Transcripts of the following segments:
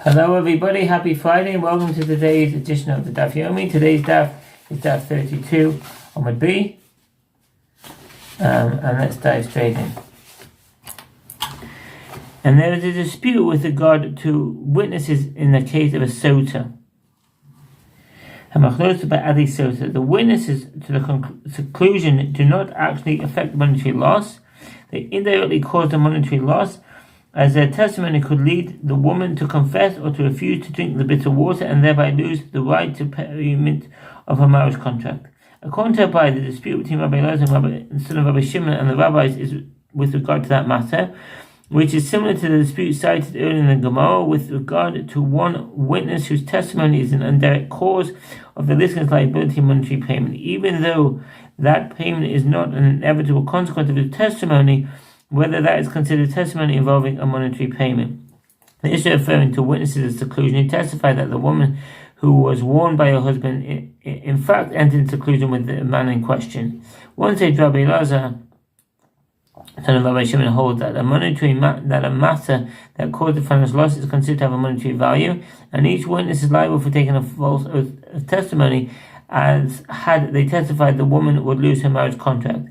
Hello everybody, happy Friday and welcome to today's edition of the Daf Yomi. Today's Daf is Daf 32 on B. And let's dive straight in. And there is a dispute with regard to witnesses in the case of a sota. The witnesses to the conclusion do not actually affect the monetary loss. They indirectly cause the monetary loss, as their testimony could lead the woman to confess or to refuse to drink the bitter water and thereby lose the right to payment of her marriage contract. According to Rabbi, the dispute between Rabbi Elazar and the son of Rabbi Shimon and the rabbis is with regard to that matter, which is similar to the dispute cited earlier in the Gemara with regard to one witness whose testimony is an indirect cause of the listener's liability and monetary payment, even though that payment is not an inevitable consequence of his testimony, whether that is considered testimony involving a monetary payment. The issue referring to witnesses' seclusion who testified that the woman who was warned by her husband in fact entered into seclusion with the man in question. One said Rabbi Elazar, son of Rabbi Shimon, holds that a matter that caused the financial loss is considered to have a monetary value, and each witness is liable for taking a false oath of testimony, as had they testified the woman would lose her marriage contract.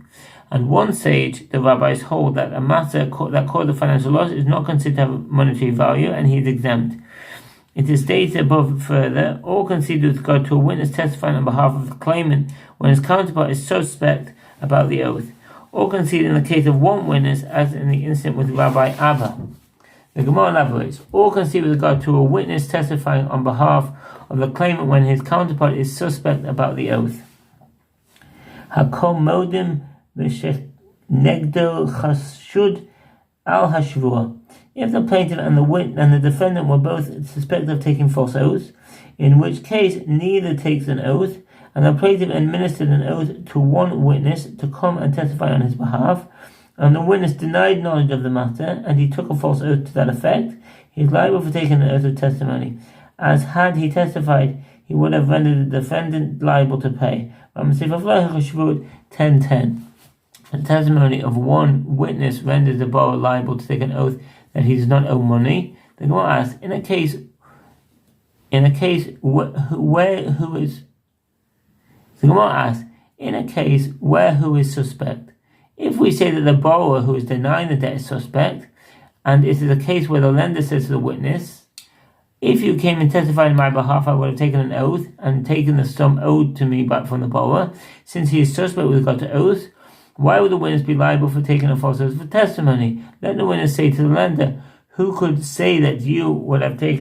And one sage, the rabbis, hold that a matter that caused the financial loss is not considered to have monetary value, and he is exempt. It is stated above further, all concede with regard to a witness testifying on behalf of the claimant when his counterpart is suspect about the oath. All concede in the case of one witness, as in the incident with Rabbi Abba. The Gemara elaborates, all concede with regard to a witness testifying on behalf of the claimant when his counterpart is suspect about the oath. Hakom modim negdo chashud al shevuot. If the plaintiff and the defendant were both suspected of taking false oaths, in which case neither takes an oath, and the plaintiff administered an oath to one witness to come and testify on his behalf, and the witness denied knowledge of the matter, and he took a false oath to that effect, he is liable for taking an oath of testimony, as had he testified, he would have rendered the defendant liable to pay. 10:10. The testimony of one witness renders the borrower liable to take an oath that he does not owe money. The Gemara asks, in a case where who is suspect? If we say that the borrower who is denying the debt is suspect, and it is a case where the lender says to the witness, if you came and testified on my behalf, I would have taken an oath and taken the sum owed to me back from the borrower. Since he is suspect with regard to oath, why would the witness be liable for taking a false oath for testimony? Let the witness say to the lender, who could say that you would have taken